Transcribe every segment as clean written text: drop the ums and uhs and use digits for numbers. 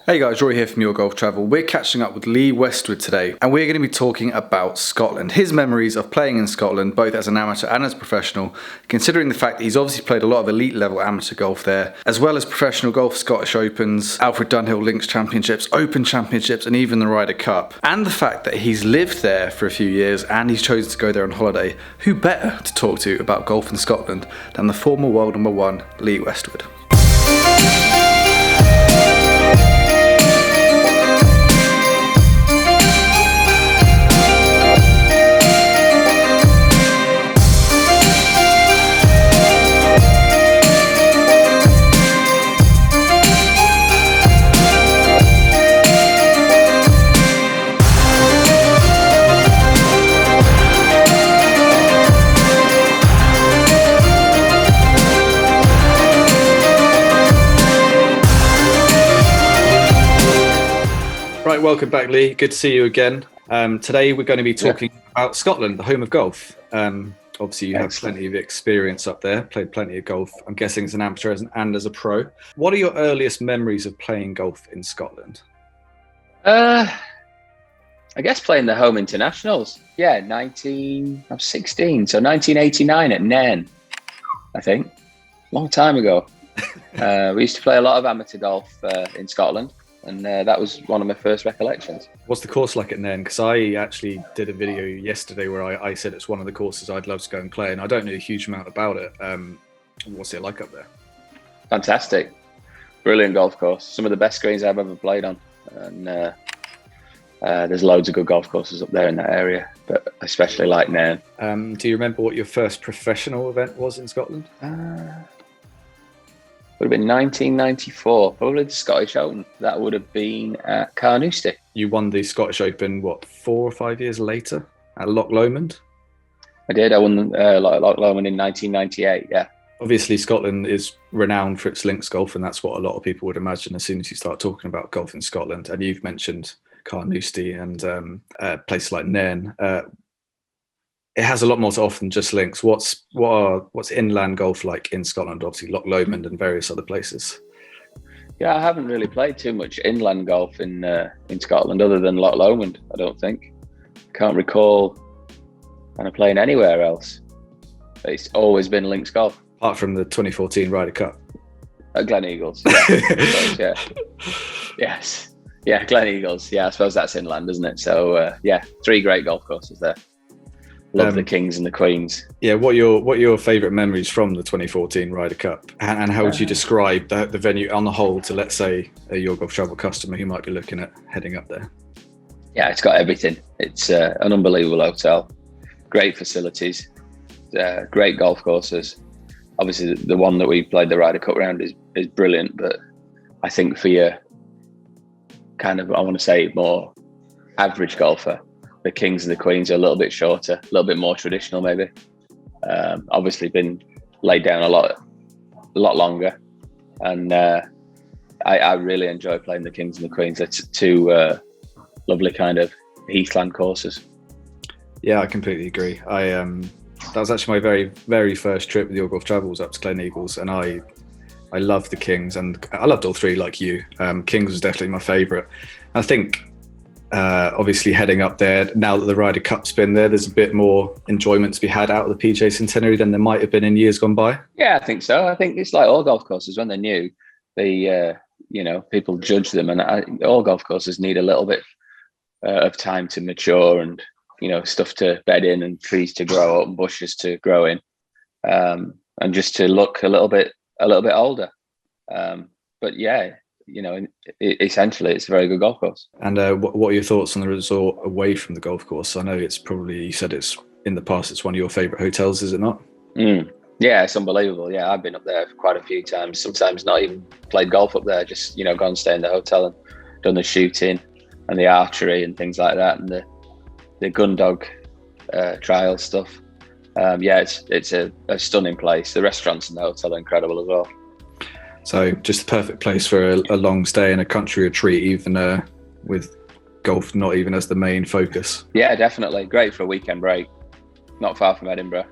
Hey guys, Roy here from Your Golf Travel. We're catching up with Lee Westwood today, and we're going to be talking about Scotland. His memories of playing in Scotland, both as an amateur and as a professional, considering the fact that he's obviously played a lot of elite level amateur golf there, as well as professional golf, Scottish Opens, Alfred Dunhill Links Championships, Open Championships, and even the Ryder Cup. And the fact that he's lived there for a few years and he's chosen to go there on holiday. Who better to talk to about golf in Scotland than the former world number one, Lee Westwood? Right, welcome back, Lee. Good to see you again. Today we're going to be talking about Scotland, the home of golf. Obviously, you have plenty of experience up there, played plenty of golf, I'm guessing as an amateur and as a pro. What are your earliest memories of playing golf in Scotland? I guess playing the home internationals. Yeah, I was 16, so 1989 at Nairn, I think. Long time ago. We used to play a lot of amateur golf in Scotland. And that was one of my first recollections. What's the course like at Nairn? Because I actually did a video yesterday where I said it's one of the courses I'd love to go and play, and I don't know a huge amount about it. What's it like up there? Fantastic. Brilliant golf course. Some of the best greens I've ever played on. And there's loads of good golf courses up there in that area, but especially like Nairn. Do you remember what your first professional event was in Scotland? Would have been 1994, probably the Scottish Open. That would have been at Carnoustie. You won the Scottish Open, 4 or 5 years later at Loch Lomond? I did. I won Loch Lomond in 1998, yeah. Obviously, Scotland is renowned for its links golf, and that's what a lot of people would imagine as soon as you start talking about golf in Scotland. And you've mentioned Carnoustie and places like Nairn. It has a lot more to offer than just links. What's inland golf like in Scotland? Obviously, Loch Lomond and various other places. Yeah, I haven't really played too much inland golf in Scotland other than Loch Lomond. I don't think. Can't recall kind of playing anywhere else. It's always been links golf. Apart from the 2014 Ryder Cup. At Gleneagles. Yeah. Yes. Yeah, Gleneagles. Yeah, I suppose that's inland, isn't it? So 3 great golf courses there. Love the Kings and the Queens. Yeah, what are your favourite memories from the 2014 Ryder Cup? And how would you describe the venue on the whole to, let's say, a Your Golf Travel customer who might be looking at heading up there? Yeah, it's got everything. It's an unbelievable hotel, great facilities, great golf courses. Obviously, the one that we played the Ryder Cup round is brilliant, but I think for your kind of, I want to say, more average golfer, the Kings and the Queens are a little bit shorter, a little bit more traditional maybe. Obviously been laid down a lot longer. And I really enjoy playing the Kings and the Queens. It's 2 lovely kind of heathland courses. Yeah, I completely agree. That was actually my very, very first trip with Your Golf Travel was up to Gleneagles, and I loved the Kings, and I loved all 3 like you. Kings was definitely my favourite. I think obviously heading up there, now that the Ryder Cup's been there, there's a bit more enjoyment to be had out of the PGA Centenary than there might have been in years gone by. Yeah, I think so. I think it's like all golf courses, when they're new, people judge them, and all golf courses need a little bit of time to mature and, stuff to bed in and trees to grow up and bushes to grow in, and just to look a little bit older. But yeah, essentially it's a very good golf course. And what are your thoughts on the resort away from the golf course? I know it's probably, you said it's in the past, it's one of your favourite hotels, is it not? Yeah, it's unbelievable. Yeah, I've been up there quite a few times, sometimes not even played golf up there, just, gone and stay in the hotel and done the shooting and the archery and things like that, and the gun dog trial stuff. It's a stunning place. The restaurants in the hotel are incredible as well. So just the perfect place for a long stay in a country retreat, even with golf not even as the main focus. Yeah, definitely. Great for a weekend break. Not far from Edinburgh,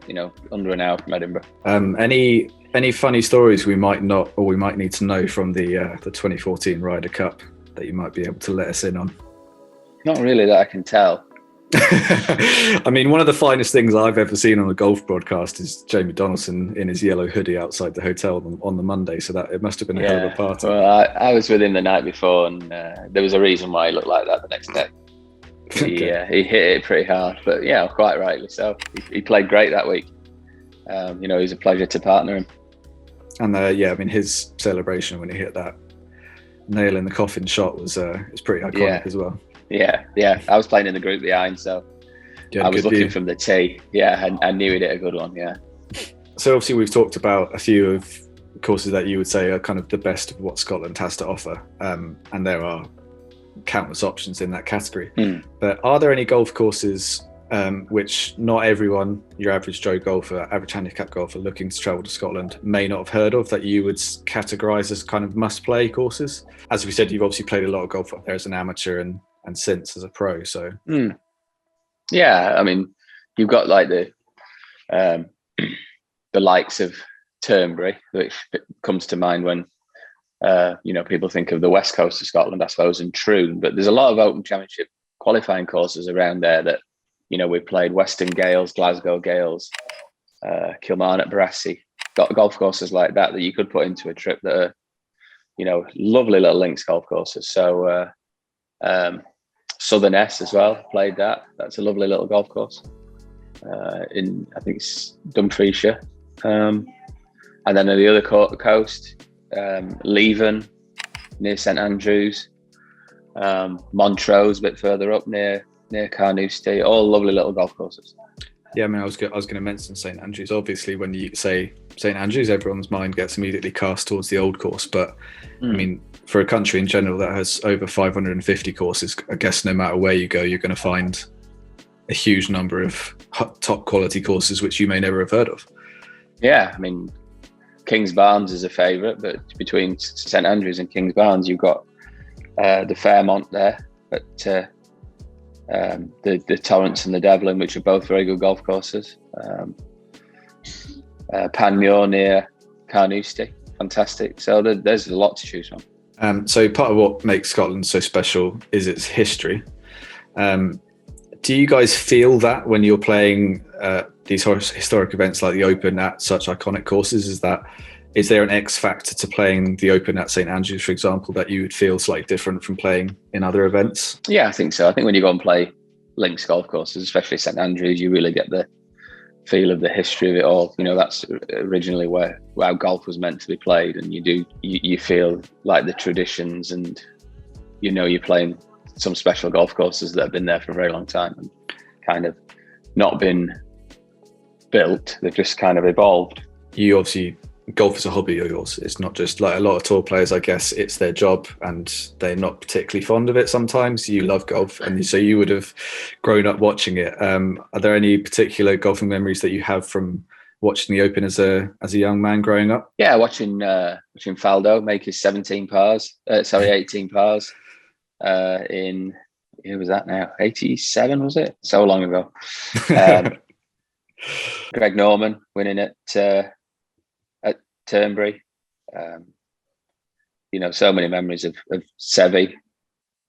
under an hour from Edinburgh. Any funny stories we might not, or we might need to know from the 2014 Ryder Cup? that you might be able to let us in on? Not really that I can tell. I mean, one of the finest things I've ever seen on a golf broadcast is Jamie Donaldson in his yellow hoodie outside the hotel on the Monday. So that it must have been a hell of a party. Well, I was with him the night before, and there was a reason why he looked like that the next day. He hit it pretty hard, but quite rightly so. He played great that week. It was a pleasure to partner him. And I mean, his celebration when he hit that nail in the coffin shot was pretty iconic as well. Yeah. I was playing in the group behind, so I was looking from the tee. Yeah, I knew he did a good one. Yeah. So obviously we've talked about a few of courses that you would say are kind of the best of what Scotland has to offer, and there are countless options in that category. But are there any golf courses which not everyone, your average Joe golfer, average handicap golfer looking to travel to Scotland may not have heard of, that you would categorise as kind of must-play courses? As we said, you've obviously played a lot of golf up there as an amateur and since as a pro. So yeah, I mean, you've got like the likes of Turnberry, which comes to mind when people think of the west coast of Scotland, I suppose, and Troon. But there's a lot of Open Championship qualifying courses around there that we've played. Western Gales, Glasgow Gales, Kilmarnock Brassey, got golf courses like that you could put into a trip that are lovely little links golf courses. So Southern S as well, played that. That's a lovely little golf course in, I think it's Dumfriesshire. And then on the other coast, Leven near St Andrews, Montrose a bit further up near Carnoustie, all lovely little golf courses. Yeah, I mean, I was going to mention St Andrews. Obviously, when you say St Andrews, everyone's mind gets immediately cast towards the old course. But I mean, for a country in general that has over 550 courses, I guess no matter where you go, you're going to find a huge number of top quality courses which you may never have heard of. Yeah, I mean, Kings Barnes is a favourite, but between St Andrews and Kings Barnes, you've got the Fairmont there, but the Torrance and the Devlin, which are both very good golf courses. Panmure near Carnoustie, fantastic. So there's a lot to choose from. So part of what makes Scotland so special is its history. Do you guys feel that when you're playing these historic events like the Open at such iconic courses? Is there an X factor to playing the Open at St Andrews, for example, that you would feel slightly different from playing in other events? Yeah, I think so. I think when you go and play links golf courses, especially St Andrews, you really get the feel of the history of it all. That's originally where golf was meant to be played, and you feel like the traditions, and you're playing some special golf courses that have been there for a very long time and kind of not been built. They've just kind of evolved. You obviously, golf is a hobby of yours. It's not just like a lot of tour players, I guess it's their job and they're not particularly fond of it sometimes. You love golf, and so you would have grown up watching it. Are there any particular golfing memories that you have from watching the Open as a young man growing up? Yeah, watching Faldo make his 18 pars in, who was that now? 87, was it? So long ago. Greg Norman winning at Turnberry. So many memories of Seve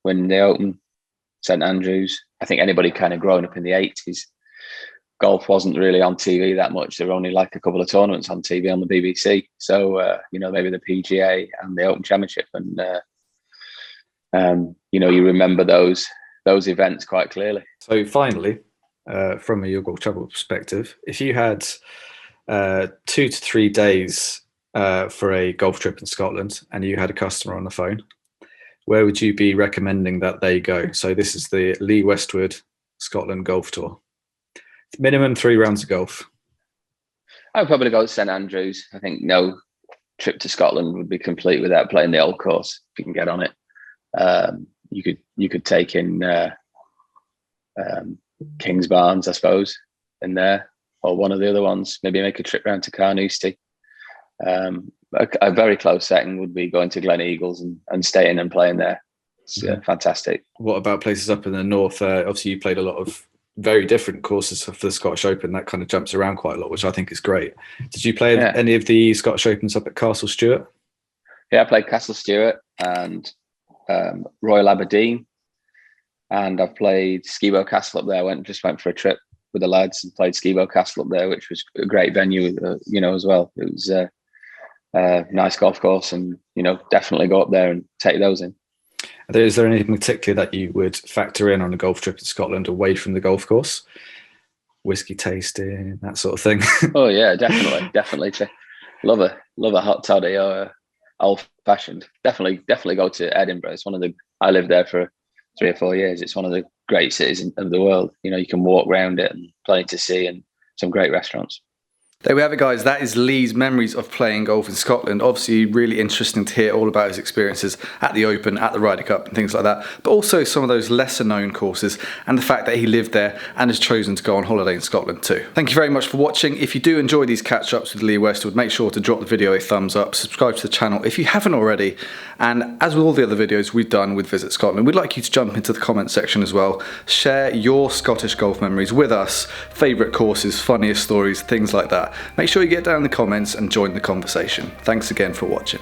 winning the Open, St Andrews. I think anybody kind of growing up in the 80s, golf wasn't really on TV that much. There were only like a couple of tournaments on TV on the BBC. So, maybe the PGA and the Open Championship. And, you remember those events quite clearly. So finally, from a Your Golf Travel perspective, if you had 2 to 3 days for a golf trip in Scotland and you had a customer on the phone, where would you be recommending that they go? So this is the Lee Westwood Scotland Golf Tour. Minimum 3 rounds of golf. I would probably go to St Andrews. I think no trip to Scotland would be complete without playing the old course, if you can get on it. You could take in Kings Barnes, I suppose, in there, or one of the other ones. Maybe make a trip round to Carnoustie. A very close second would be going to Gleneagles and staying and playing there. It's fantastic. What about places up in the north? Obviously, you played a lot of very different courses for the Scottish Open. That kind of jumps around quite a lot, which I think is great. Did you play any of the Scottish Opens up at Castle Stewart? Yeah, I played Castle Stewart and Royal Aberdeen, and I've played Skibo Castle up there. Just went for a trip with the lads and played Skibo Castle up there, which was a great venue, as well. It was a nice golf course, and definitely go up there and take those in. Is there anything particular that you would factor in on a golf trip to Scotland away from the golf course? Whiskey tasting, that sort of thing. Oh yeah, definitely. Love a hot toddy or old fashioned. Definitely go to Edinburgh. It's I lived there for 3 or 4 years. It's one of the great cities of the world. You can walk around it and plenty to see and some great restaurants. There we have it, guys. That is Lee's memories of playing golf in Scotland. Obviously, really interesting to hear all about his experiences at the Open, at the Ryder Cup and things like that, but also some of those lesser known courses and the fact that he lived there and has chosen to go on holiday in Scotland too. Thank you very much for watching. If you do enjoy these catch-ups with Lee Westwood, make sure to drop the video a thumbs up, subscribe to the channel if you haven't already, and as with all the other videos we've done with Visit Scotland, we'd like you to jump into the comment section as well. Share your Scottish golf memories with us, favourite courses, funniest stories, things like that. Make sure you get down in the comments and join the conversation. Thanks again for watching.